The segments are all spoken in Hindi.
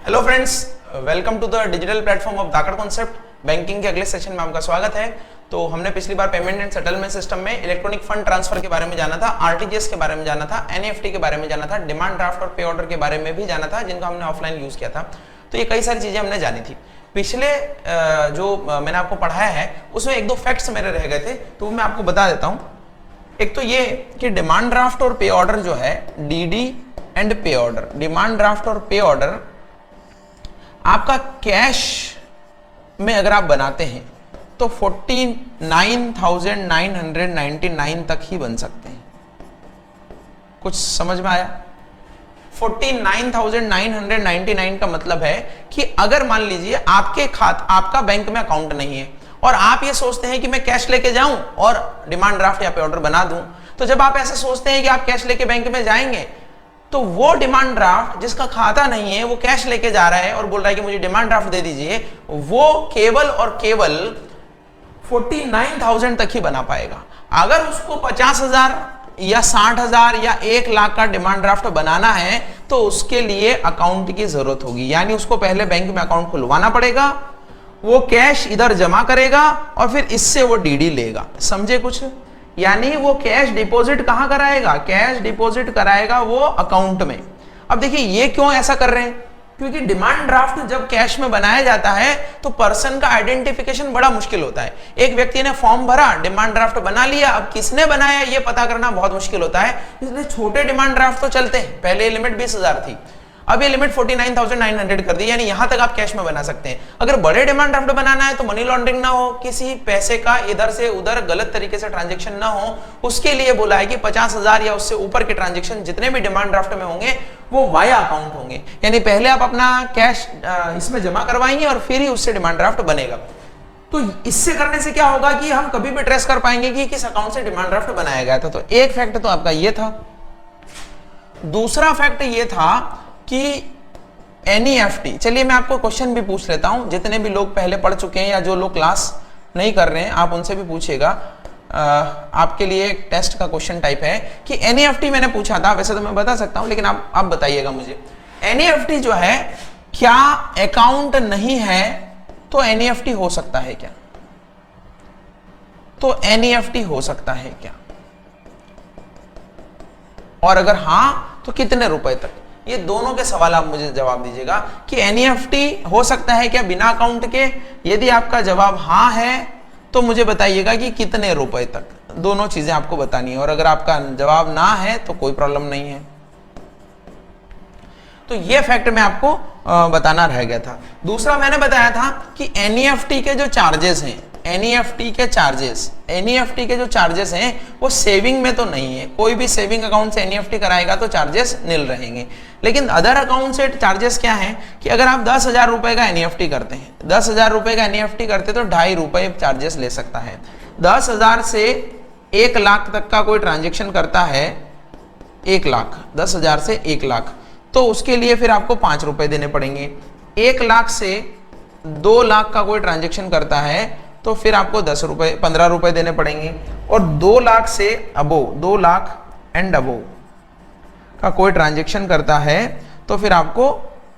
Hello friends, welcome to the digital platform of Dhakad concept. Banking के अगले सेशन में आपका स्वागत है। तो हमने पिछली बार पेमेंट एंड सेटलमेंट सिस्टम में इलेक्ट्रॉनिक फंड ट्रांसफर के बारे में जाना था, आरटीजीएस के बारे में जाना था, एनईएफटी के बारे में जाना था, डिमांड ड्राफ्ट और पे ऑर्डर के बारे में भी जाना था, जिनका हमने ऑफलाइन यूज किया था। तो ये कई सारी चीजें हमने जानी थी। पिछले जो मैंने आपको पढ़ाया है उसमें एक दो फैक्ट्स मेरे रह गए थे, तो मैं आपको बता देता हूँ। एक तो ये कि डिमांड ड्राफ्ट और पे ऑर्डर जो है, डीडी एंड पे ऑर्डर, डिमांड ड्राफ्ट और पे ऑर्डर आपका कैश में अगर आप बनाते हैं तो 49,999 तक ही बन सकते हैं। कुछ समझ में आया? 49,999 का मतलब है कि अगर मान लीजिए आपका बैंक में अकाउंट नहीं है और आप ये सोचते हैं कि मैं कैश लेके जाऊं और डिमांड ड्राफ्ट या पे ऑर्डर बना दूं, तो जब आप ऐसे सोचते हैं कि आप कैश लेके बैंक में जाएंगे तो वो डिमांड ड्राफ्ट जिसका खाता नहीं है वो कैश लेके जा रहा है और बोल रहा है कि मुझे डिमांड ड्राफ्ट दे दीजिए, वो केवल और केवल 49,000 तक ही बना पाएगा। अगर उसको 50,000 या 60,000 या 1 लाख का डिमांड ड्राफ्ट बनाना है तो उसके लिए अकाउंट की जरूरत होगी, यानी उसको पहले बैंक में अकाउंट खुलवाना पड़ेगा, वो कैश इधर जमा करेगा और फिर इससे वो डीडी लेगा। समझे कुछ? यानी वो कैश डिपॉजिट कहां कराएगा? कैश डिपॉजिट कराएगा वो अकाउंट में। अब देखिए ये क्यों ऐसा कर रहे हैं, क्योंकि डिमांड ड्राफ्ट जब कैश में बनाया जाता है तो पर्सन का आइडेंटिफिकेशन बड़ा मुश्किल होता है। एक व्यक्ति ने फॉर्म भरा, डिमांड ड्राफ्ट बना लिया, अब किसने बनाया ये पता करना बहुत मुश्किल होता है। इसलिए छोटे डिमांड ड्राफ्ट तो चलते हैं। पहले लिमिट 20,000 थी, अब ये लिमिट 49,900 कर दी, यानी यहां तक आप कैश में बना सकते हैं। अगर बड़े डिमांड ड्राफ्ट बनाना है तो मनी लॉन्ड्रिंग ना हो, किसी पैसे का इधर से उधर गलत तरीके से ट्रांजैक्शन ना हो, उसके लिए बोला है कि 50,000 या उससे ऊपर के ट्रांजैक्शन जितने भी डिमांड ड्राफ्ट में होंगे वो वाया अकाउंट होंगे, यानी पहले आप अपना कैश इसमें जमा करवाएंगे और फिर ही उससे डिमांड ड्राफ्ट बनेगा। तो इससे करने से क्या होगा कि हम कभी भी ट्रेस कर पाएंगे कि किस अकाउंट से डिमांड ड्राफ्ट बनाया गया था। तो एक फैक्ट तो आपका ये था। दूसरा फैक्ट ये था कि एनईएफटी, चलिए मैं आपको क्वेश्चन भी पूछ लेता हूं, जितने भी लोग पहले पढ़ चुके हैं या जो लोग क्लास नहीं कर रहे हैं आप उनसे भी पूछिएगा। आपके लिए एक टेस्ट का क्वेश्चन टाइप है कि एनईएफटी मैंने पूछा था, वैसे तो मैं बता सकता हूं लेकिन आप बताइएगा मुझे, एनईएफटी जो है क्या अकाउंट नहीं है तो एनईएफटी हो सकता है क्या? तो एनईएफटी हो सकता है क्या, और अगर हां तो कितने रुपए तक? ये दोनों के सवाल आप मुझे जवाब दीजिएगा कि एनईएफटी हो सकता है क्या बिना अकाउंट के। यदि आपका जवाब हां है तो मुझे बताइएगा कि कितने रुपए तक। दोनों चीजें आपको बतानी है, और अगर आपका जवाब ना है तो कोई प्रॉब्लम नहीं है। तो ये फैक्ट मैं आपको बताना रह गया था। दूसरा मैंने बताया था कि एनईएफटी के जो चार्जेस हैं, एनईएफटी के जो चार्जेस हैं वो सेविंग में तो नहीं है। कोई भी सेविंग अकाउंट से एनईएफटी कराएगा तो चार्जेस नील रहेंगे, लेकिन अदर अकाउंट से चार्जेस क्या है कि अगर आप 10,000 रुपए का एनईएफटी करते हैं, 10,000 रुपए का एनईएफटी करते तो 2.5 रुपए चार्जेस ले सकता है। 10,000 से 1 लाख तक का कोई ट्रांजेक्शन करता है, 1 लाख, 10,000 से 1 लाख, तो उसके लिए फिर आपको 5 रुपए देने पड़ेंगे। 1 लाख से 2 लाख का कोई ट्रांजेक्शन करता है तो फिर आपको 10 रुपए 15 रुपए देने पड़ेंगे, और 2 लाख से अबो, 2 लाख एंड अबो का कोई ट्रांजेक्शन करता है तो फिर आपको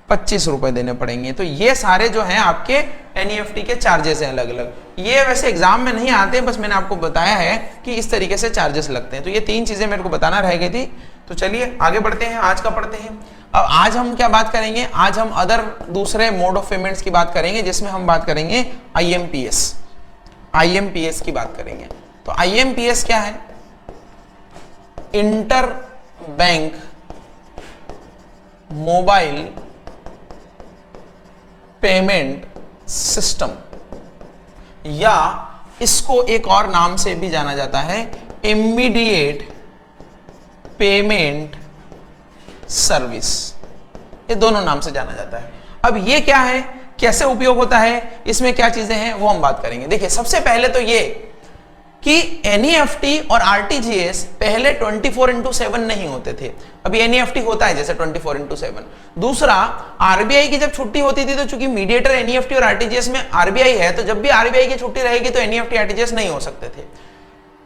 25 रुपए देने पड़ेंगे। तो ये सारे जो हैं आपके एनईएफटी के चार्जेस हैं अलग अलग। ये वैसे एग्जाम में नहीं आते, बस मैंने आपको बताया है कि इस तरीके से चार्जेस लगते हैं। तो ये 3 चीजें मेरे को बताना रह गई थी। तो चलिए आगे बढ़ते हैं, आज का पढ़ते हैं। अब आज हम क्या बात करेंगे? आज हम अदर दूसरे मोड ऑफ पेमेंट्स की बात करेंगे, जिसमें हम बात करेंगे आईएमपीएस की बात करेंगे। तो आईएमपीएस क्या है? Inter bank mobile payment system, या इसको एक और नाम से भी जाना जाता है इमीडिएट पेमेंट सर्विस। ये दोनों नाम से जाना जाता है। अब ये क्या है, कैसे उपयोग होता है, इसमें क्या चीजें हैं वो हम बात करेंगे। देखिए सबसे पहले तो ये कि एनईएफटी और आरटीजीएस पहले 24/7 नहीं होते थे, अभी एनईएफटी होता है जैसे 24/7। दूसरा, आरबीआई की जब छुट्टी होती थी तो चूंकि मीडिएटर एनईएफटी और आरटीजीएस में आरबीआई है, तो जब भी आरबीआई की छुट्टी रहेगी तो एनईएफटी आरटीजीएस नहीं हो सकते थे।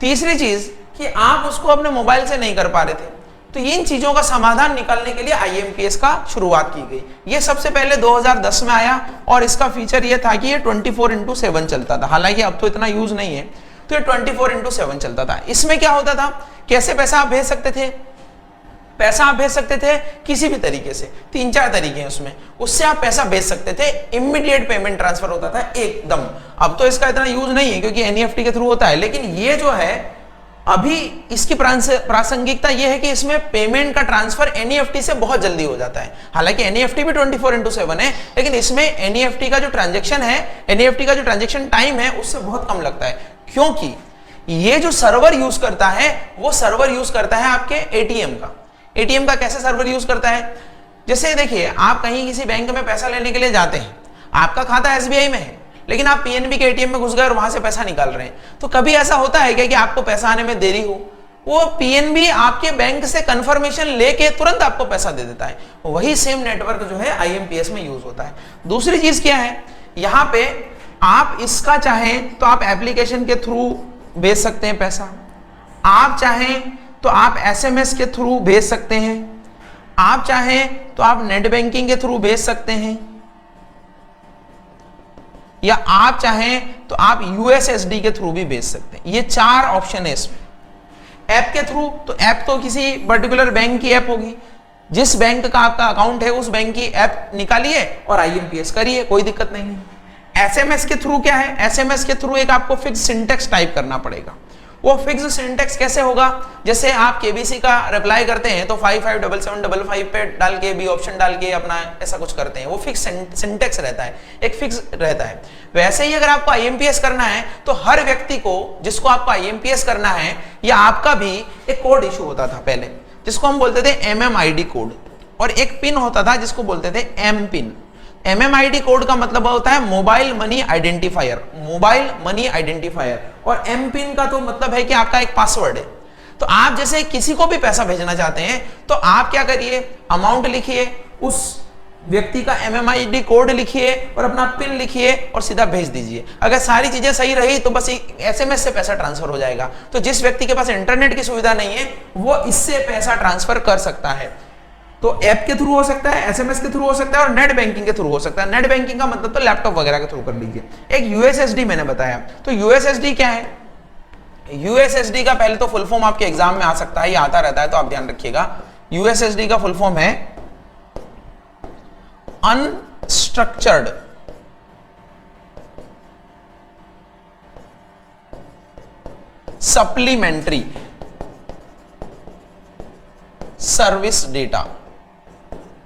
तीसरी चीज कि आप उसको अपने मोबाइल से नहीं कर पा रहे थे, तो इन चीजों का समाधान निकालने के लिए आईएमपीएस का शुरुआत की गई। ये सबसे पहले 2010 में आया और इसका फीचर ये था कि ये 24/7 चलता था। हालांकि अब तो इतना यूज नहीं है, तो ये 24/7 चलता था। इसमें क्या होता था, कैसे पैसा आप भेज सकते थे? पैसा आप भेज सकते थे किसी भी तरीके से, 3-4 तरीके हैं उसमें, उससे आप पैसा भेज सकते थे। इमीडिएट पेमेंट ट्रांसफर होता था एकदम। अब तो इसका इतना यूज नहीं है क्योंकि एनईएफटी के थ्रू होता है, लेकिन ये जो है अभी इसकी प्रासंगिकता यह है कि इसमें पेमेंट का ट्रांसफर एनईएफटी से बहुत जल्दी हो जाता है। हालांकि एनईएफटी भी 24/7 है, लेकिन इसमें एनईएफटी का जो ट्रांजैक्शन है, एनईएफटी का जो ट्रांजैक्शन टाइम है उससे बहुत कम लगता है, क्योंकि ये जो सर्वर यूज करता है वो सर्वर यूज करता है आपके एटीएम का। एटीएम का कैसे सर्वर यूज करता है? जैसे देखिए, आप कहीं किसी बैंक में पैसा लेने के लिए जाते हैं, आपका खाता एसबीआई में है, लेकिन आप पीएनबी के एटीएम में घुस गए और वहां से पैसा निकाल रहे हैं, तो कभी ऐसा होता है क्या कि आपको पैसा आने में देरी हो? वो पीएनबी आपके बैंक से कंफर्मेशन लेके तुरंत आपको पैसा दे देता है। वही सेम नेटवर्क जो है आईएमपीएस में यूज होता है। दूसरी चीज क्या है, यहां पे आप इसका चाहें तो आप एप्लीकेशन के थ्रू भेज सकते हैं पैसा, आप चाहें तो आप एसएमएस के थ्रू भेज सकते हैं, आप चाहें तो आप नेट बैंकिंग के थ्रू भेज सकते हैं, या आप चाहें तो आप यूएसएसडी के थ्रू भी भेज सकते हैं। ये 4 ऑप्शन है इसमें। ऐप के थ्रू, तो ऐप तो किसी पर्टिकुलर बैंक की ऐप होगी, जिस बैंक का आपका अकाउंट है उस बैंक की ऐप निकालिए और आईएमपीएस करिए, कोई दिक्कत नहीं है। एसएमएस के थ्रू क्या है, एसएमएस के थ्रू एक आपको फिक्स सिंटेक्स टाइप करना पड़ेगा। वो फिक्स सिंटेक्स कैसे होगा, जैसे आप केबीसी का रिप्लाई करते हैं तो 557755 पे डाल के बी ऑप्शन डाल के अपना ऐसा कुछ करते हैं, वो फिक्स सिंटेक्स रहता है, एक फिक्स रहता है। वैसे ही अगर आपको आईएमपीएस करना है तो हर व्यक्ति को जिसको आपको आईएमपीएस करना है, या आपका भी एक कोड इशू होता था पहले जिसको हम बोलते थे एमएमआईडी कोड, और एक पिन होता था जिसको बोलते थे एम पिन। एमएमआईडी कोड का मतलब होता है mobile money identifier, mobile money identifier, और एम पिन का तो मतलब है कि आपका एक पासवर्ड है। तो आप जैसे किसी को भी पैसा भेजना चाहते हैं तो आप क्या करिए, अमाउंट लिखिए, उस व्यक्ति का एमएमआईडी कोड लिखिए और अपना पिन लिखिए और सीधा भेज दीजिए। अगर सारी चीजें सही रही तो बस एसएमएस से पैसा ट्रांसफर हो जाएगा। तो जिस व्यक्ति के पास इंटरनेट की सुविधा नहीं है वो इससे पैसा ट्रांसफर कर सकता है। तो ऐप के थ्रू हो सकता है, एसएमएस के थ्रू हो सकता है और नेट बैंकिंग के थ्रू हो सकता है। नेट बैंकिंग का मतलब तो लैपटॉप वगैरह के थ्रू कर लीजिए। एक यूएसएसडी मैंने बताया, तो यूएसएसडी क्या है? यूएसएसडी का पहले तो फुल फॉर्म आपके एग्जाम में आ सकता है, ये आता रहता है तो आप ध्यान रखिएगा। यूएसएसडी का फुल फॉर्म है unstructured supplementary service data,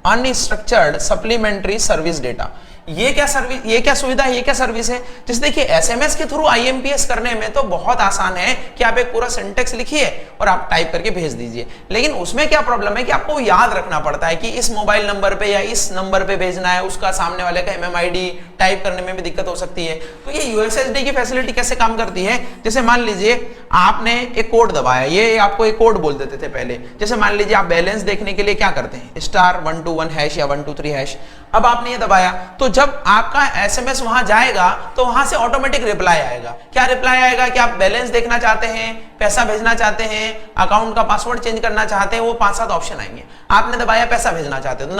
unstructured supplementary service data. ये क्या सर्विस, ये क्या सुविधा है, ये क्या सर्विस है? जैसे देखिए, एसएमएस के थ्रू आईएमपीएस करने में तो बहुत आसान है कि आप एक पूरा सिंटेक्स लिखिए और आप टाइप करके भेज दीजिए। लेकिन उसमें क्या प्रॉब्लम है कि आपको याद रखना पड़ता है कि इस मोबाइल नंबर पे या इस नंबर पे भेजना है, उसका सामने वाले का एमएमआईडी टाइप करने में भी दिक्कत हो सकती है। तो ये यूएसएसडी की फैसिलिटी कैसे काम करती है, जैसे मान लीजिए आपने एक कोड दबाया, ये आपको एक कोड बोल देते थे पहले। जैसे मान लीजिए आप बैलेंस देखने के लिए क्या करते हैं, *121# या 123#। अब आपने ये दबाया तो जब आपका एसएमएस वहां जाएगा तो वहां से ऑटोमेटिक रिप्लाई आएगा। क्या रिप्लाई आएगा कि आप बैलेंस देखना चाहते हैं, पैसा भेजना चाहते हैं, अकाउंट का पासवर्ड चेंज करना चाहते हैं, वो 5-7 ऑप्शन आएंगे। आपने दबाया पैसा भेजना चाहते हो तो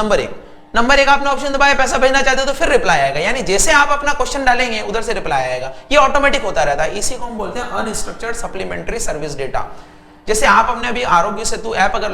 नंबर एक आपने ऑप्शन दबाया पैसा भेजना चाहते हो तो फिर रिप्लाई आएगा। यानी जैसे आप अपना क्वेश्चन डालेंगे उधर से रिप्लाई आएगा। ये ऑटोमेटिक होता रहता है। इसी को हम बोलते हैं अनस्ट्रक्चर्ड सप्लीमेंट्री सर्विस डेटा। जैसे आप अपने अभी आरोग्य सेतु ऐप अगर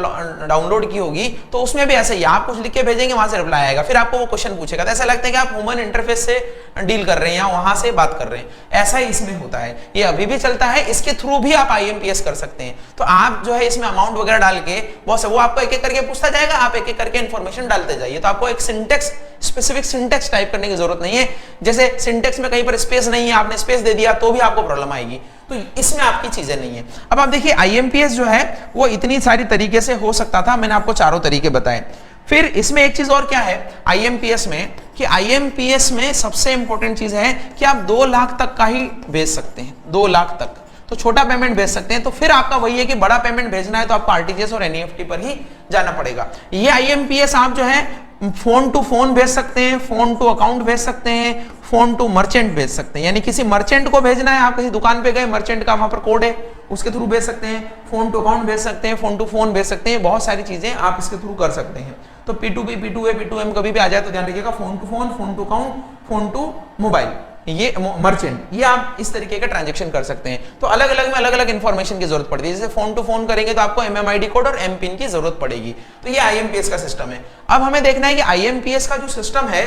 डाउनलोड की होगी तो उसमें भी ऐसे ही आप कुछ लिख के भेजेंगे, वहां से रिप्लाई आएगा, फिर आपको वो क्वेश्चन पूछेगा। तो ऐसा लगता है कि आप ह्यूमन इंटरफेस से डील कर रहे हैं या वहां से बात कर रहे हैं। ऐसा ही इसमें होता है, ये अभी भी चलता है। इसके थ्रू भी आप आईएमपीएस कर सकते हैं। तो आप जो है इसमें अमाउंट वगैरह डाल के बहुत वो आपको एक एक करके पूछता जाएगा, आप एक एक करके इन्फॉर्मेशन डालते जाइए। तो आपको एक सिंटेक्स, स्पेसिफिक सिंटेक्स टाइप करने की जरूरत नहीं है। जैसे सिंटेक्स में कहीं पर स्पेस नहीं है, आपने स्पेस दे दिया तो भी आपको प्रॉब्लम आएगी। तो इसमें आपकी चीजें नहीं है। अब आप देखिए आईएमपीएस जो है वो इतनी सारी तरीके से हो सकता था, मैंने आपको चारों तरीके बताए। फिर इसमें एक चीज और क्या है आईएमपीएस में, कि आईएमपीएस में सबसे इंपॉर्टेंट चीज है कि आप 2 लाख तक का ही भेज सकते हैं, 2 लाख तक तो छोटा पेमेंट भेज सकते हैं। तो फिर आपका वही है कि बड़ा पेमेंट भेजना है तो आपको आरटीजीएस और एनईएफटी पर ही जाना पड़ेगा। ये आईएमपीएस आप जो है फोन टू फोन भेज सकते हैं, फोन टू अकाउंट भेज सकते हैं, फोन टू मर्चेंट भेज सकते हैं। यानी किसी मर्चेंट को भेजना है, आप किसी दुकान पे गए, मर्चेंट का वहां पर कोड है, उसके थ्रू भेज सकते हैं, फोन टू अकाउंट भेज सकते हैं, फोन टू फोन भेज सकते हैं, बहुत सारी चीजें आप इसके थ्रू कर सकते हैं। तो P2P, P2A, P2M कभी भी आ जाए तो ध्यान रखिएगा, phone to phone, phone to account, phone to mobile, ये मर्चेंट, ये आप इस तरीके का ट्रांजैक्शन कर सकते हैं। तो अलग अलग में अलग अलग इंफॉर्मेशन की जरूरत पड़ती है। जैसे फोन टू फोन करेंगे तो आपको MMID कोड और MPIN की जरूरत पड़ेगी। तो ये IMPS का सिस्टम है। अब हमें देखना है कि IMPS का जो सिस्टम है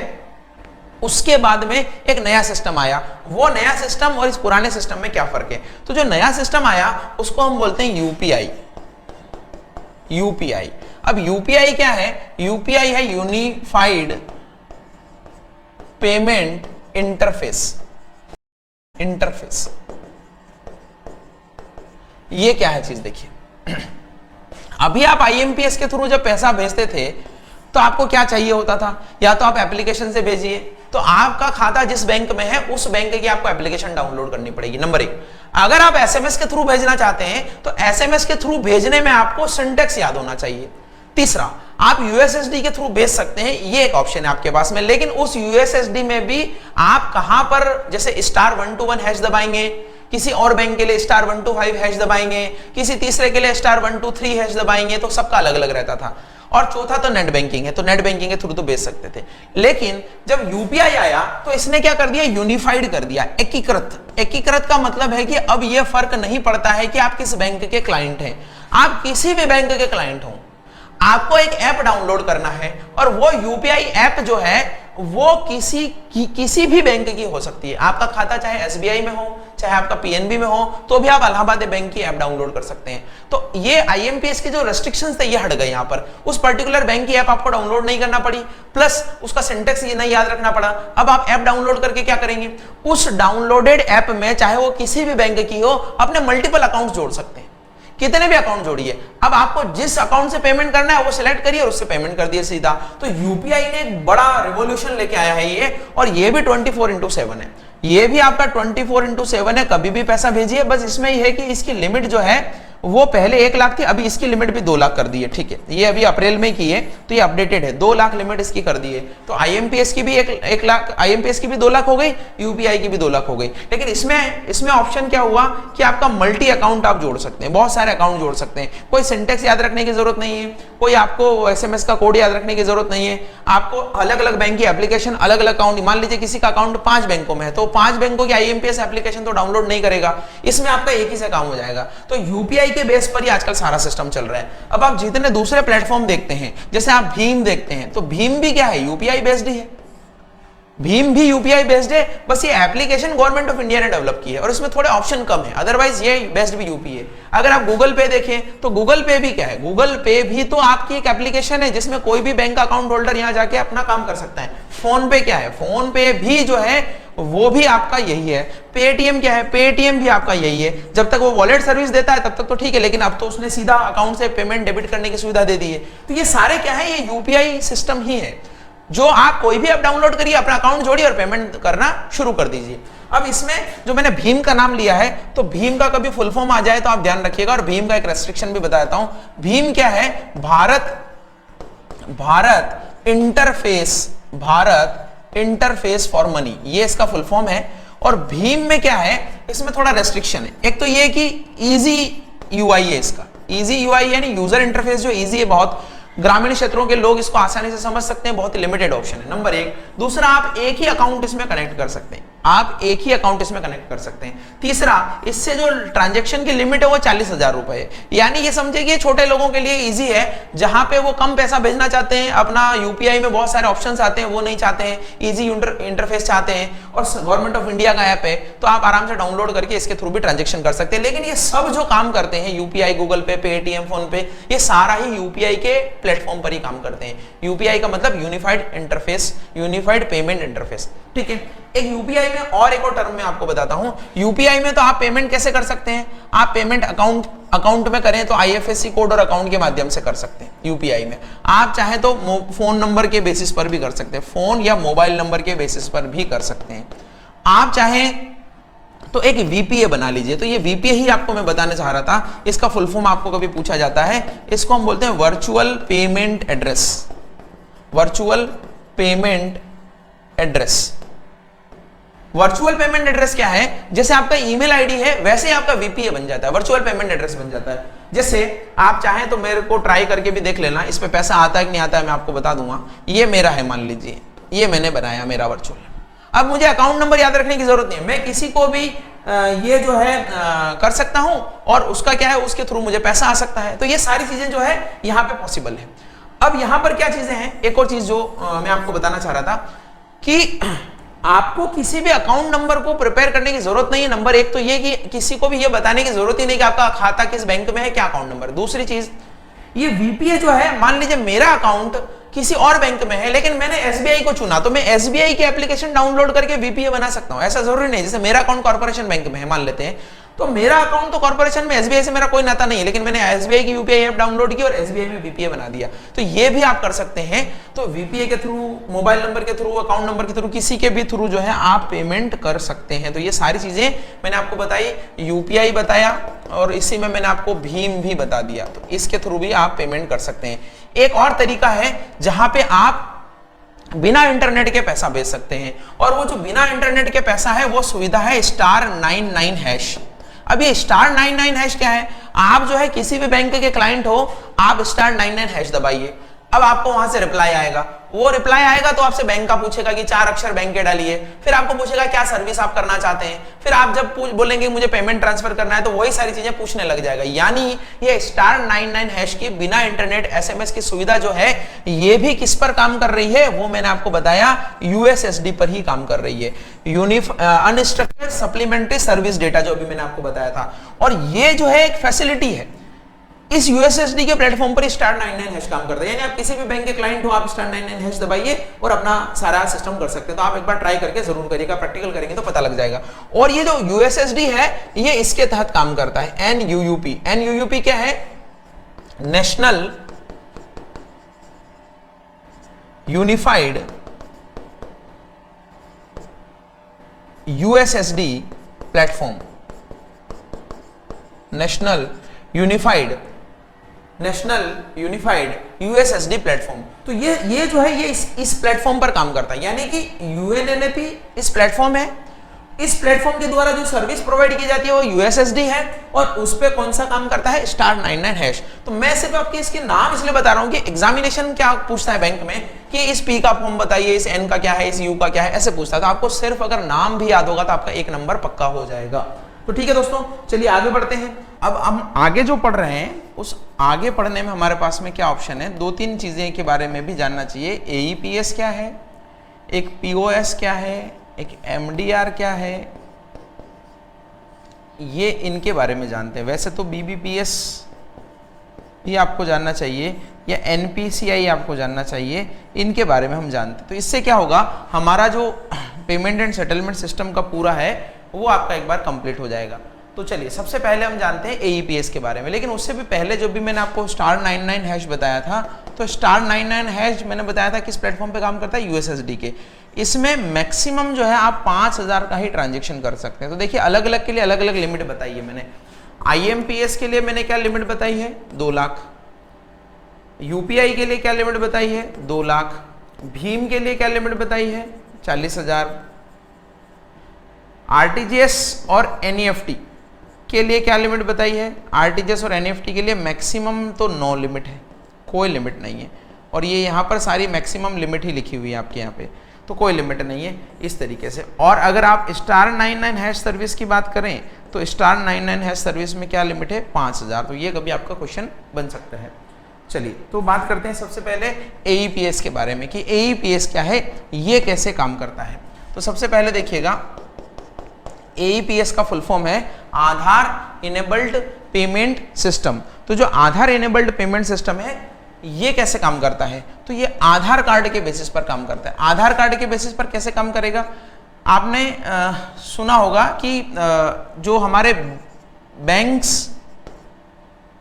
उसके बाद में एक नया सिस्टम आया, वो नया सिस्टम और इस पुराने सिस्टम में क्या फर्क है। तो जो नया सिस्टम आया उसको हम बोलते हैं यूपीआई। यूपीआई, अब यूपीआई क्या है? यूपीआई है यूनिफाइड पेमेंट इंटरफेस। इंटरफेस ये क्या है चीज, देखिए अभी आप आईएमपीएस के थ्रू जब पैसा भेजते थे तो आपको क्या चाहिए होता था, या तो आप एप्लीकेशन से भेजिए, तो आपका खाता जिस बैंक में है उस बैंक की आपको एप्लीकेशन डाउनलोड करनी पड़ेगी, नंबर एक। अगर आप एसएमएस के थ्रू भेजना चाहते हैं तो एसएमएस के थ्रू भेजने में आपको सिंटेक्स याद होना चाहिए। तीसरा, आप यूएसएसडी के थ्रू भेज सकते हैं, ये एक ऑप्शन है आपके पास में, लेकिन उस यूएसएसडी में भी आप कहां पर, जैसे *121# दबाएंगे, किसी और बैंक के लिए *125# दबाएंगे, किसी तीसरे के लिए *123# दबाएंगे, तो सबका अलग अलग रहता था। और चौथा तो नेट बैंकिंग है, तो नेट बैंकिंग के थ्रू तो भेज सकते थे। लेकिन जब यूपीआई आया तो इसने क्या कर दिया, यूनिफाइड कर दिया, एकीकृत। एकीकृत का मतलब है कि अब यह फर्क नहीं पड़ता है कि आप किस बैंक के क्लाइंट हैं, आप किसी भी बैंक के क्लाइंट हो, आपको एक ऐप डाउनलोड करना है और वो यूपीआई ऐप जो है वो किसी भी बैंक की हो सकती है। आपका खाता चाहे एसबीआई में हो, चाहे आपका पीएनबी में हो, तो भी आप इलाहाबाद बैंक की ऐप डाउनलोड कर सकते हैं। तो ये आईएमपीएस के जो रेस्ट्रिक्शंस थे ये हट गए। यहां पर उस पर्टिकुलर बैंक की ऐप आपको डाउनलोड नहीं करना पड़ी, प्लस उसका सिंटेक्स ये नहीं याद रखना पड़ा। अब आप ऐप डाउनलोड करके क्या करेंगे, उस डाउनलोडेड ऐप में चाहे वो किसी भी बैंक की हो, अपने मल्टीपल अकाउंट जोड़ सकते हैं, कितने भी अकाउंट जोड़िए। अब आपको जिस अकाउंट से पेमेंट करना है वो सिलेक्ट करिए और उससे पेमेंट कर दिए सीधा। तो यूपीआई ने एक बड़ा रिवॉल्यूशन लेके आया है ये, और ये भी 24/7 है। ये भी आपका 24/7 है, कभी भी पैसा भेजिए। बस इसमें ये है कि इसकी लिमिट जो है वो पहले 1 लाख थी, अभी इसकी लिमिट भी 2 लाख कर दी है। ठीक है, ये अभी अप्रैल में की है तो ये अपडेटेड है, 2 लाख लिमिट इसकी कर दी है। तो आईएमपीएस की भी 1 लाख, आईएमपीएस की भी 2 लाख हो गई, यूपीआई की भी 2 लाख हो गई। लेकिन इसमें ऑप्शन क्या हुआ कि आपका मल्टी अकाउंट आप जोड़ सकते हैं, बहुत सारे अकाउंट जोड़ सकते हैं। कोई सिंटेक्स याद रखने की जरूरत नहीं है, कोई आपको एसएमएस का कोड याद रखने की जरूरत नहीं है। आपको अलग अलग बैंक की एप्लीकेशन, अलग अलग अकाउंट, मान लीजिए किसी का अकाउंट 5 बैंकों में है तो 5 बैंकों की आईएमपीएस एप्लीकेशन तो डाउनलोड नहीं करेगा, इसमें आपका एक ही से काम हो जाएगा। तो यूपीआई के बेस पर ही आजकल सारा सिस्टम चल रहा है। अब आप जितने दूसरे प्लेटफॉर्म देखते हैं, जैसे आप भीम देखते हैं, तो भीम भी क्या है, यूपीआई बेस्ड ही है। भीम भी यूपीआई बेस्ड है, बस ये एप्लीकेशन गवर्नमेंट ऑफ इंडिया ने डेवलप की है और इसमें थोड़े ऑप्शन कम है, अदरवाइज ये बेस्ड भी यूपीआई है। अगर आप गूगल पे देखें तो गूगल पे भी क्या है, गूगल पे भी तो आपकी एक एप्लीकेशन है जिसमें कोई भी बैंक अकाउंट होल्डर यहां जाके अपना काम कर सकता है। फोन पे क्या है, फोन पे भी जो है वो भी आपका यही है। पेटीएम क्या है, पेटीएम भी आपका यही है। जब तक वो वॉलेट सर्विस देता है तब तक तो ठीक है, लेकिन अब तो उसने सीधा अकाउंट से पेमेंट डेबिट करने की सुविधा दे दी है। तो ये सारे क्या है, ये यूपीआई सिस्टम ही है, जो आप कोई भी ऐप डाउनलोड करिए, अपना अकाउंट जोड़िए और पेमेंट करना शुरू कर दीजिए। अब इसमें जो मैंने भीम का नाम लिया है, तो भीम का कभी फुल फॉर्म आ जाए तो आप ध्यान रखिएगा, और भीम का एक रेस्ट्रिक्शन भी बता देता हूं। भीम क्या है, भारत इंटरफेस फॉर मनी, ये इसका फुल फॉर्म है। और भीम में क्या है, इसमें थोड़ा रेस्ट्रिक्शन है। एक तो ये कि इजी यूआई है इसका, इजी यूआई यानी यूजर इंटरफेस जो इजी है, बहुत ग्रामीण क्षेत्रों के लोग इसको आसानी से समझ सकते हैं, बहुत ही लिमिटेड ऑप्शन है, नंबर 1। दूसरा, आप एक ही अकाउंट इसमें कनेक्ट कर सकते हैं, आप एक ही अकाउंट इसमें कनेक्ट कर सकते हैं। तीसरा, इससे जो ट्रांजैक्शन की लिमिट है वो 40,000 रुपए है, यानी ये समझे कि छोटे लोगों के लिए इजी है, जहां पे वो कम पैसा भेजना चाहते हैं, अपना यूपीआई में बहुत सारे ऑप्शंस आते हैं वो नहीं चाहते हैं, इजी इंटरफेस चाहते हैं, और गवर्नमेंट ऑफ इंडिया का ऐप है तो आप आराम से डाउनलोड करके इसके थ्रू भी ट्रांजेक्शन कर सकते हैं। लेकिन ये सब जो काम करते हैं, यूपीआई, गूगल पे, पेटीएम, फोन पे, ये सारा ही यूपीआई के प्लेटफॉर्म पर ही काम करते हैं। यूपीआई का मतलब unified interface, unified payment interface. ठीक है, एक यूपीआई में और एक और टर्म में आपको बताता हूं। यूपीआई में तो आप पेमेंट कैसे कर सकते हैं, आप पेमेंट अकाउंट में करें तो आईएफएससी कोड और अकाउंट के माध्यम से कर सकते हैं। यूपीआई में आप चाहे तो फोन नंबर के बेसिस पर भी कर सकते हैं, फोन या मोबाइल नंबर के बेसिस पर भी कर सकते हैं। आप चाहें तो एक वीपीए बना लीजिए। तो ये वीपीए ही आपको मैं बताने चाह रहा था, इसका फुल फॉर्म आपको कभी पूछा जाता है, इसको हम बोलते हैं virtual payment address. Virtual payment address, virtual payment address क्या है, जैसे आपका ईमेल आईडी है वैसे ही आपका वीपीए बन जाता है, वर्चुअल पेमेंट एड्रेस बन जाता है। जैसे आप चाहें तो मेरे को ट्राई करके भी देख लेना, इस पे पैसा आता है कि नहीं आता है मैं आपको बता दूंगा। ये मेरा है, मान लीजिए ये मैंने बनाया मेरा वर्चुअल। अब मुझे अकाउंट नंबर याद रखने की जरूरत नहीं है, मैं किसी को भी ये जो है कर सकता हूं और उसका क्या है, उसके थ्रू मुझे पैसा आ सकता है। तो ये सारी चीजें जो है यहाँ पे पॉसिबल है। अब यहाँ पर क्या चीजें हैं, एक और चीज जो मैं आपको बताना चाह रहा था कि आपको किसी भी अकाउंट नंबर को प्रिपेयर करने की जरूरत नहीं है। नंबर एक तो ये कि किसी को भी ये बताने की जरूरत ही नहीं कि आपका खाता किस बैंक में है, क्या अकाउंट नंबर। दूसरी चीज, ये वीपीए जो है, मान लीजिए मेरा अकाउंट किसी और बैंक में है लेकिन मैंने एसबीआई को चुना, तो मैं एसबीआई की एप्लीकेशन डाउनलोड करके वीपीए बना सकता हूं। ऐसा जरूरी नहीं, जैसे मेरा अकाउंट कॉर्पोरेशन बैंक में है मान लेते हैं, तो मेरा अकाउंट तो कॉर्पोरेशन में, एसबीआई से मेरा कोई नाता नहीं है, लेकिन मैंने एसबीआई की यूपीआई ऐप डाउनलोड की और एसबीआई में वीपीए बना दिया, तो ये भी आप कर सकते हैं। तो वीपीए के थ्रू, मोबाइल नंबर के थ्रू, अकाउंट नंबर के थ्रू, किसी के भी थ्रू जो है आप पेमेंट कर सकते हैं। तो ये सारी चीजें मैंने आपको बताई, यूपीआई बताया और इसी में मैंने आपको भीम भी बता दिया, तो इसके थ्रू भी आप पेमेंट कर सकते हैं। एक और तरीका है जहां पे आप बिना इंटरनेट के पैसा भेज सकते हैं, और वो जो बिना इंटरनेट के पैसा है वो सुविधा है *99#। अब ये *99# क्या है, आप जो है किसी भी बैंक के क्लाइंट हो, आप *99# दबाइए, अब आपको वहां से रिप्लाई आएगा। वो रिप्लाई आएगा तो आपसे बैंक का पूछेगा कि 4 अक्षर बैंक के डालिए, फिर आपको पूछेगा क्या सर्विस आप करना चाहते हैं, फिर आप जब बोलेंगे मुझे पेमेंट ट्रांसफर करना है तो वही सारी चीजें पूछने लग जाएगा। यानी ये *99# की बिना इंटरनेट एसएमएस की सुविधा जो है, ये भी किस पर काम कर रही है, वो मैंने आपको बताया यूएसएसडी पर ही काम कर रही है, अनस्ट्रक्चर्ड सप्लीमेंट्री सर्विस डेटा, जो अभी मैंने आपको बताया था। और ये जो है एक फैसिलिटी है, इस यूएसएसडी के प्लेटफॉर्म पर *99# काम करता है। यानी आप किसी भी बैंक के क्लाइंट हो, आप *99# दबाइए और अपना सारा सिस्टम कर सकते हैं। तो आप एक बार ट्राई करके जरूर करिएगा, प्रैक्टिकल करेंगे तो पता लग जाएगा। और ये जो यूएसएसडी है ये इसके तहत काम करता है, NUUP क्या है, national unified USSD platform, national unified USSD platform. तो ये जो है ये इस प्लेटफॉर्म पर काम करता है। यानी कि यूएनएनएपी इस प्लेटफॉर्म है, इस प्लेटफॉर्म के द्वारा जो सर्विस प्रोवाइड की जाती है वो यूएसएसडी है, और उस पे कौन सा काम करता है, *99#। तो मैं सिर्फ आपके इसके नाम इसलिए बता रहा हूं कि एग्जामिनेशन क्या पूछता है बैंक में कि इस पी का फॉर्म बताइए, इस एन का क्या है, इस यू का क्या है, ऐसे पूछता है। तो आपको सिर्फ अगर नाम भी याद होगा तो आपका 1 नंबर पक्का हो जाएगा। तो ठीक है दोस्तों, चलिए आगे बढ़ते हैं। अब हम आगे जो पढ़ रहे हैं, उस आगे पढ़ने में हमारे पास में क्या ऑप्शन है, 2-3 चीजें के बारे में भी जानना चाहिए। एईपीएस क्या है, एक पीओएस क्या है, एक एमडीआर क्या है, ये इनके बारे में जानते हैं। वैसे तो बीबीपीएस भी आपको जानना चाहिए या एनपीसीआई आपको जानना चाहिए, इनके बारे में हम जानते हैं। तो इससे क्या होगा, हमारा जो पेमेंट एंड सेटलमेंट सिस्टम का पूरा है वो आपका एक बार कंप्लीट हो जाएगा। तो चलिए सबसे पहले हम जानते हैं एईपीएस के बारे में, लेकिन उससे भी पहले जो भी मैंने आपको *99# बताया था, तो *99# मैंने बताया था किस प्लेटफॉर्म पे काम करता है, यूएसएसडी के। इसमें मैक्सिमम जो है आप 5000 का ही ट्रांजेक्शन कर सकते हैं। तो देखिए अलग अलग के लिए अलग अलग लिमिट बताई है मैंने। आईएमपीएस के लिए मैंने क्या लिमिट बताई है, 2 लाख। यूपीआई के लिए क्या लिमिट बताई है, 2 लाख। भीम के लिए क्या लिमिट बताई है, 40,000। आरटीजीएस और एनईएफटी के लिए क्या लिमिट बताई है, आरटीजीएस और एनईएफटी के लिए मैक्सिमम तो 9 लिमिट है, कोई लिमिट नहीं है। और ये यहाँ पर सारी मैक्सिमम लिमिट ही लिखी हुई है आपके यहाँ पे, तो कोई लिमिट नहीं है इस तरीके से। और अगर आप *99# सर्विस की बात करें तो *99# सर्विस में क्या लिमिट है, 5000। तो ये कभी आपका क्वेश्चन बन सकता है। चलिए तो बात करते हैं सबसे पहले एईपीएस के बारे में कि एईपीएस क्या है, ये कैसे काम करता है। तो सबसे पहले देखिएगा, एईपीएस का फुल फॉर्म है आधार इनेबल्ड पेमेंट सिस्टम। तो जो आधार इनेबल्ड पेमेंट सिस्टम है ये कैसे काम करता है, तो ये आधार कार्ड के बेसिस पर काम करता है। आधार कार्ड के बेसिस पर कैसे काम करेगा, आपने सुना होगा कि जो हमारे बैंक्स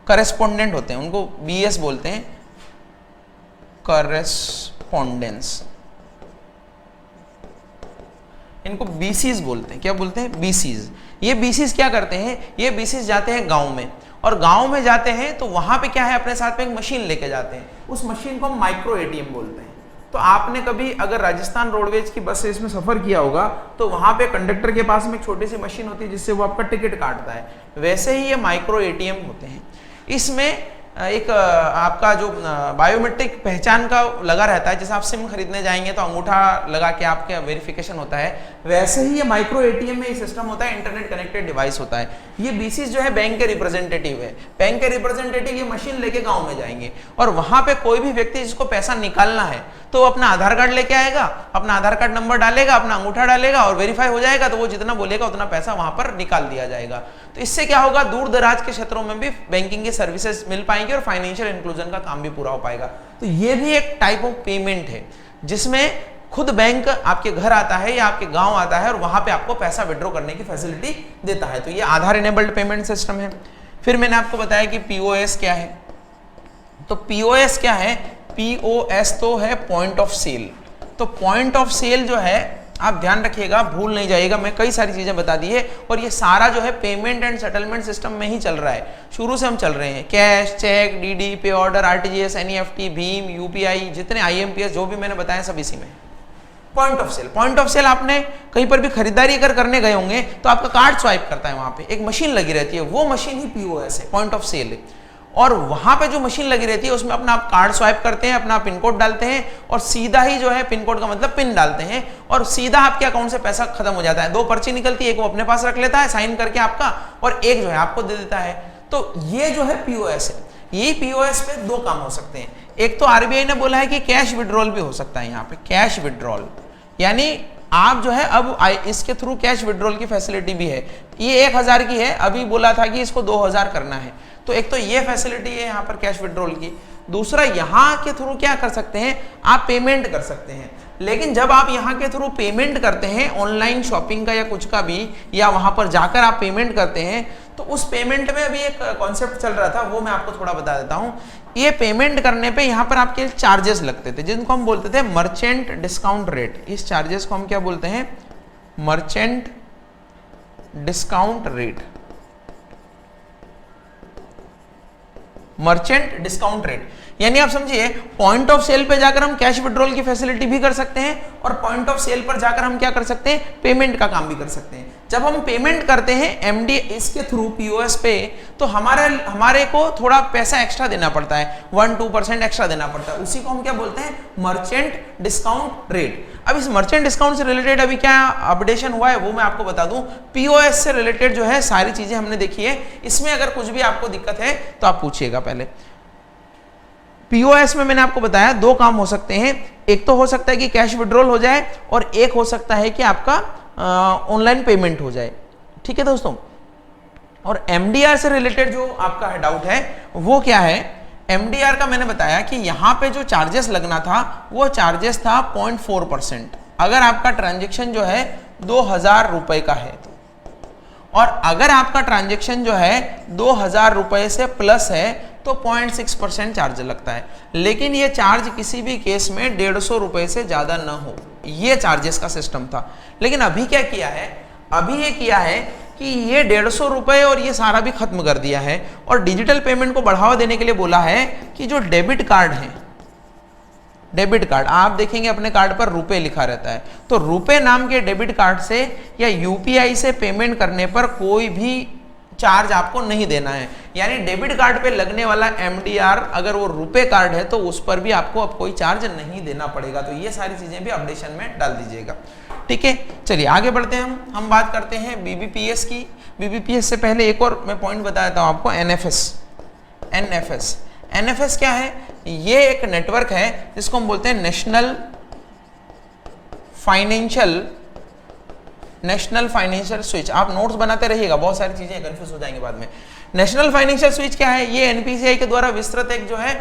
करेस्पोंडेंट होते हैं उनको बीएस बोलते हैं, करेस्पोंडेंस। इनको बीसीज बोलते हैं, क्या बोलते हैं, बीसीज। ये बीसीज क्या करते हैं, ये बीसीज जाते हैं गांव में, और गांव में जाते हैं तो वहां पे क्या है, अपने साथ में एक मशीन लेके जाते हैं। उस मशीन को हम माइक्रो एटीएम बोलते हैं। तो आपने कभी अगर राजस्थान रोडवेज की बस से इसमें सफर किया होगा तो वहां पे कंडक्टर के पास में एक छोटी सी मशीन होती है जिससे वो आपका टिकट काटता है, वैसे ही ये माइक्रो एटीएम होते हैं। इसमें एक आपका जो बायोमेट्रिक पहचान का लगा रहता है, जैसे आप सिम खरीदने जाएंगे तो अंगूठा लगा के आपका वेरिफिकेशन होता है, वैसे ही ये माइक्रो एटीएम में ये सिस्टम होता है, इंटरनेट कनेक्टेड डिवाइस होता है। ये बीसीस जो है बैंक के रिप्रेजेंटेटिव है, बैंक के रिप्रेजेंटेटिव ये मशीन लेके गांव में जाएंगे और वहां पे कोई भी व्यक्ति जिसको पैसा निकालना है तो वो अपना आधार कार्ड लेके आएगा, अपना आधार कार्ड नंबर डालेगा, अपना अंगूठा डालेगा और वेरीफाई हो जाएगा, तो वो जितना बोलेगा उतना पैसा वहां पर निकाल दिया जाएगा। तो इससे क्या होगा, दूर दराज के क्षेत्रों में भी बैंकिंग की सर्विसेज मिल पाएंगी और फाइनेंशियल इंक्लूजन का काम भी पूरा हो पाएगा। तो ये भी एक टाइप ऑफ पेमेंट है जिसमें खुद बैंक आपके घर आता है या आपके गांव आता है और वहां पे आपको पैसा विड्रॉ करने की फैसिलिटी देता है। तो ये आधार इनेबल्ड पेमेंट सिस्टम है। फिर मैंने आपको बताया कि पीओएस क्या है। तो पीओएस क्या है, पीओएस तो है पॉइंट ऑफ सेल। तो पॉइंट ऑफ सेल जो है आप ध्यान रखिएगा, भूल नहीं जाइएगा, मैं कई सारी चीजें बता दी है और ये सारा जो है पेमेंट एंड सेटलमेंट सिस्टम में ही चल रहा है, शुरू से हम चल रहे हैं। Cash, cheque, DD, pay order, RTGS, NEFT, भीम, यूपीआई, जितने आईएमपीएस जो भी मैंने बताया सब इसी में। Point of sale, point of sale आपने कहीं पर भी खरीदारी अगर करने गए होंगे तो आपका कार्ड स्वाइप करता है, वहां पे एक मशीन लगी रहती है, वो मशीन ही पीओएस है, पॉइंट ऑफ सेल है। और वहां पे जो मशीन लगी रहती है उसमें अपना आप कार्ड स्वाइप करते हैं, अपना पिन कोड डालते हैं और सीधा ही जो है, पिन कोड का मतलब पिन डालते हैं और सीधा आपके अकाउंट से पैसा खत्म हो जाता है। 2 पर्ची निकलती है, एक वो अपने पास रख लेता है साइन करके आपका और एक जो है आपको दे देता है। तो ये जो है पीओएस है। ये पीओएस पे 2 काम हो सकते हैं। एक तो आरबीआई ने बोला है कि कैश विड्रॉल भी हो सकता है, यहाँ पे कैश विड्रॉल, यानी आप जो है अब इसके थ्रू कैश विड्रॉल की फैसिलिटी भी है। ये 1000 की है, अभी बोला था कि इसको 2000 करना है, तो एक तो ये फैसिलिटी है यहाँ पर कैश विड्रॉल की। दूसरा, यहाँ के थ्रू क्या कर सकते हैं, आप पेमेंट कर सकते हैं। लेकिन जब आप यहाँ के थ्रू पेमेंट करते हैं ऑनलाइन शॉपिंग का या कुछ का भी, या वहां पर जाकर आप पेमेंट करते हैं, तो उस पेमेंट में अभी एक कॉन्सेप्ट चल रहा था, वो मैं आपको थोड़ा बता देता हूँ। ये पेमेंट करने पे यहाँ पर आपके चार्जेस लगते थे जिनको हम बोलते थे मर्चेंट डिस्काउंट रेट। इस चार्जेस को हम क्या बोलते हैं, merchant discount rate. Merchant discount rate यानी आप समझिए, पॉइंट ऑफ सेल पे जाकर हम कैश विड्रॉल की फैसिलिटी भी कर सकते हैं और पॉइंट ऑफ सेल पर जाकर हम क्या कर सकते हैं, पेमेंट का काम भी कर सकते हैं। जब हम पेमेंट करते हैं एमडी इसके थ्रू पीओएस पे, तो हमारे को थोड़ा पैसा एक्स्ट्रा देना पड़ता है, 1-2% एक्स्ट्रा देना पड़ता है, उसी को हम क्या बोलते हैं, मर्चेंट डिस्काउंट रेट। अब इस मर्चेंट डिस्काउंट से रिलेटेड अभी क्या अपडेशन हुआ है वो मैं आपको बता दूं। पीओएस से रिलेटेड जो है सारी चीजें हमने देखी है, इसमें अगर कुछ भी आपको दिक्कत है तो आप पूछिएगा। पहले पीओएस में मैंने आपको बताया 2 काम हो सकते हैं, एक तो हो सकता है कि कैश विड्रॉल हो जाए और एक हो सकता है कि आपका ऑनलाइन पेमेंट हो जाए। ठीक है दोस्तों, और एमडीआर से रिलेटेड जो आपका डाउट है वो क्या है, एमडीआर का मैंने बताया कि यहां पे जो चार्जेस लगना था वो चार्जेस था 0.4%। अगर आपका ट्रांजेक्शन जो है 2000 रुपए का है तो, और अगर आपका ट्रांजेक्शन जो है 2000 रुपए से प्लस है तो 0.6% चार्ज लगता है। लेकिन ये चार्ज किसी भी केस में 150 रुपए से ज्यादा ना हो, ये चार्जेस का सिस्टम था। लेकिन अभी क्या किया है, अभी ये किया है कि ये 150 रुपए और ये सारा भी खत्म कर दिया है और डिजिटल पेमेंट को बढ़ावा देने के लिए बोला है कि जो डेबिट कार्ड है, डेबिट कार्ड आप देखेंगे अपने कार्ड पर रुपए लिखा रहता है, तो रुपए नाम के डेबिट कार्ड से या यूपीआई से पेमेंट करने पर कोई भी चार्ज आपको नहीं देना है। यानी डेबिट कार्ड पे लगने वाला एमडीआर अगर वो रुपए कार्ड है तो उस पर भी आपको अब कोई चार्ज नहीं देना पड़ेगा। तो ये सारी चीजें भी अपडेशन में डाल दीजिएगा। ठीक है, चलिए आगे बढ़ते हैं। हम बात करते हैं बीबीपीएस की। बीबीपीएस से पहले एक और मैं पॉइंट बता देता हूं आपको, एनएफएस। एनएफएस क्या है, ये एक नेटवर्क है जिसको हम बोलते हैं नेशनल फाइनेंशियल स्विच। आप नोट्स बनाते रहिएगा, बहुत सारी चीजें कंफ्यूज हो जाएंगे बाद में। नेशनल फाइनेंशियल स्विच क्या है, ये एनपीसीआई के द्वारा विस्तृत एक जो है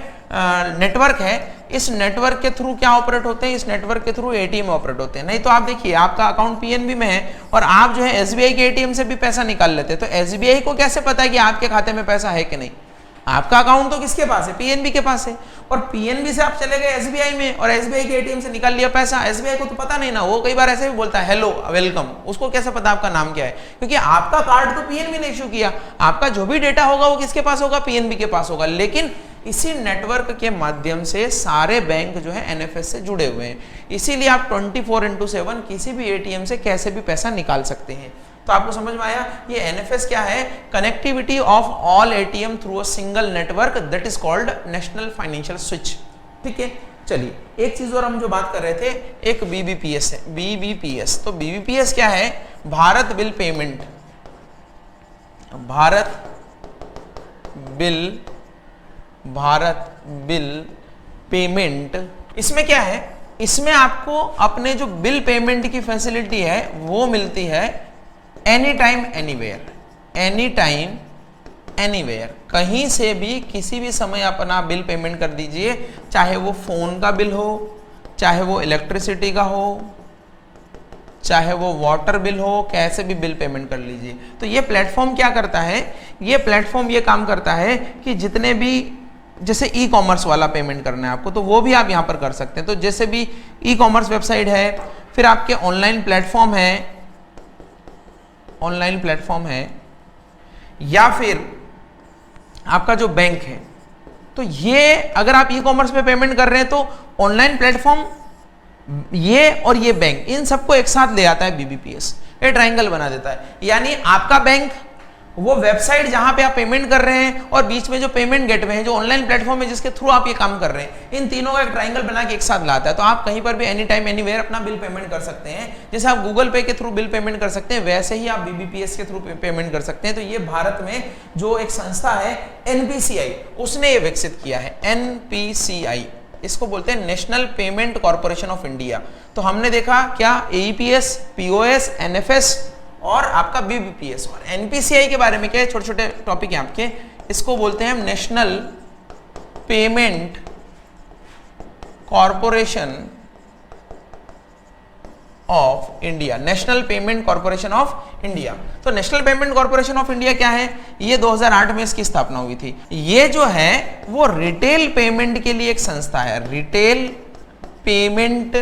नेटवर्क है। इस नेटवर्क के थ्रू क्या ऑपरेट होते हैं, इस नेटवर्क के थ्रू एटीएम ऑपरेट होते हैं। नहीं तो आप देखिए आपका अकाउंट पीएनबी में है और आप जो है एसबीआई के एटीएम से भी पैसा निकाल लेते हैं, तो एसबीआई को कैसे पता है कि आपके खाते में पैसा है कि नहीं। आपका अकाउंट तो किसके पास है, पीएनबी के पास है, और पीएनबी से आप चले गए एसबीआई में और एसबीआई के एटीएम से निकाल लिया पैसा। एसबीआई को तो पता नहीं ना, वो कई बार ऐसे भी बोलता है हेलो वेलकम, उसको कैसे पता आपका नाम क्या है, क्योंकि आपका कार्ड तो पीएनबी ने इशू किया। आपका जो भी डेटा होगा वो किसके पास होगा, पीएनबी के पास होगा। लेकिन इसी नेटवर्क के माध्यम से सारे बैंक जो है एनएफएस से जुड़े हुए हैं, इसीलिए आप 24/7 किसी भी एटीएम से कैसे भी पैसा निकाल सकते हैं। तो आपको समझ में आया, ये एनएफएस क्या है? Connectivity of all ATM through a single network, that is called national financial switch. ठीक है, चलिए एक चीज और हम जो बात कर रहे थे, एक बीबीपीएस है, बीबीपीएस। तो बीबीपीएस क्या है? Bharat bill payment, Bharat bill payment. इसमें क्या है? इसमें आपको अपने जो बिल पेमेंट की फैसिलिटी है वो मिलती है any time anywhere, any time anywhere, कहीं से भी किसी भी समय अपना बिल पेमेंट कर दीजिए, चाहे वो फोन का बिल हो, चाहे वो इलेक्ट्रिसिटी का हो, चाहे वो वाटर बिल हो, कैसे भी बिल पेमेंट कर लीजिए। तो ये प्लेटफॉर्म क्या करता है? ये प्लेटफॉर्म ये काम करता है कि जितने भी, जैसे ई कॉमर्स वाला पेमेंट करना है आपको, तो वो भी आप यहाँ पर कर सकते हैं। तो जैसे भी ई कॉमर्स वेबसाइट है, फिर आपके ऑनलाइन प्लेटफॉर्म है, या फिर आपका जो बैंक है, तो ये अगर आप ई कॉमर्स पे पेमेंट कर रहे हैं तो ऑनलाइन प्लेटफॉर्म, ये और ये बैंक, इन सबको एक साथ ले आता है बीबीपीएस, ये ट्रायंगल बना देता है। यानी आपका बैंक, वो वेबसाइट जहां पे आप पेमेंट कर रहे हैं, और बीच में जो पेमेंट गेटवे है, जो ऑनलाइन प्लेटफॉर्म है जिसके थ्रू आप ये काम कर रहे हैं, इन तीनों का एक ट्रायंगल बना के एक साथ लाता है। तो आप कहीं पर भी एनी टाइम एनीवेयर अपना बिल पेमेंट कर सकते हैं। जैसे आप गूगल पे के थ्रू बिल पेमेंट कर सकते हैं, वैसे ही आप बीबीपीएस के थ्रू पेमेंट कर सकते हैं। तो ये भारत में जो एक संस्था है एनपीसीआई, उसने ये विकसित किया है। एनपीसीआई, इसको बोलते हैं national payment corporation of India. तो हमने देखा क्या? एईपीएस, पीओएस, एनएफएस और आपका बीबीपीएस। और एनपीसीआई के बारे में क्या है? छोटे छोटे टॉपिक हैं आपके, इसको बोलते हैं हम national payment corporation of India, national payment corporation of India. तो national payment corporation of India क्या है? ये 2008 में इसकी स्थापना हुई थी। ये जो है वो रिटेल पेमेंट के लिए एक संस्था है, रिटेल पेमेंट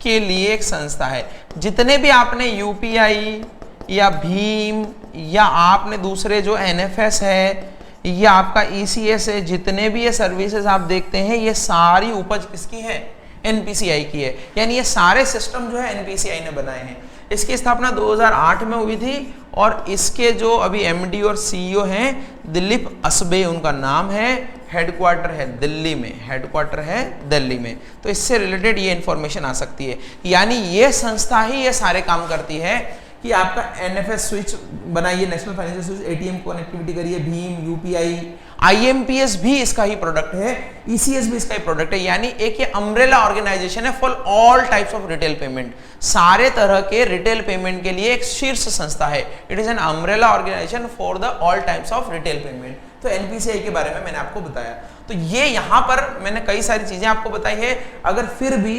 के लिए एक संस्था है। जितने भी आपने यूपीआई या भीम, या आपने दूसरे जो एनएफएस है, या आपका ईसीएस है, जितने भी ये सर्विसेज आप देखते हैं, ये सारी उपज किसकी है? एनपीसीआई की है। यानी ये सारे सिस्टम जो है एनपीसीआई ने बनाए हैं। इसकी स्थापना 2008 में हुई थी, और इसके जो अभी एमडी और सीईओ हैं दिलीप असबे उनका नाम है, हेडक्वार्टर है दिल्ली में, हेडक्वार्टर है दिल्ली में। तो इससे रिलेटेड ये इंफॉर्मेशन आ सकती है। यानी ये संस्था ही ये सारे काम करती है कि आपका एनएफएस स्विच बनाइए, national financial switch, ATM connectivity करिए, भीम, यूपीआई, आईएमपीएस भी इसका ही प्रोडक्ट है, ईसीएस भी इसका ही प्रोडक्ट है। यानी एक ये अम्ब्रेला ऑर्गेनाइजेशन है for all types of retail payment, सारे तरह के रिटेल पेमेंट के लिए एक शीर्ष संस्था है। It is an umbrella organisation for the all types of retail payment. तो एनपीसीआई के बारे में मैंने आपको बताया। तो ये यहाँ पर मैंने कई सारी चीजें आपको बताई है। अगर फिर भी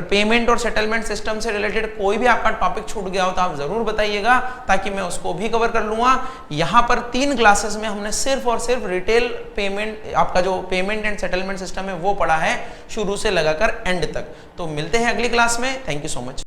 पेमेंट और सेटलमेंट सिस्टम से रिलेटेड कोई भी आपका टॉपिक छूट गया हो तो आप जरूर बताइएगा, ताकि मैं उसको भी कवर कर लूंगा। यहाँ पर 3 क्लासेस में हमने सिर्फ और सिर्फ रिटेल पेमेंट, आपका जो पेमेंट एंड सेटलमेंट सिस्टम है वो पढ़ा है, शुरू से लगाकर एंड तक। तो मिलते हैं अगली क्लास में। Thank you so much.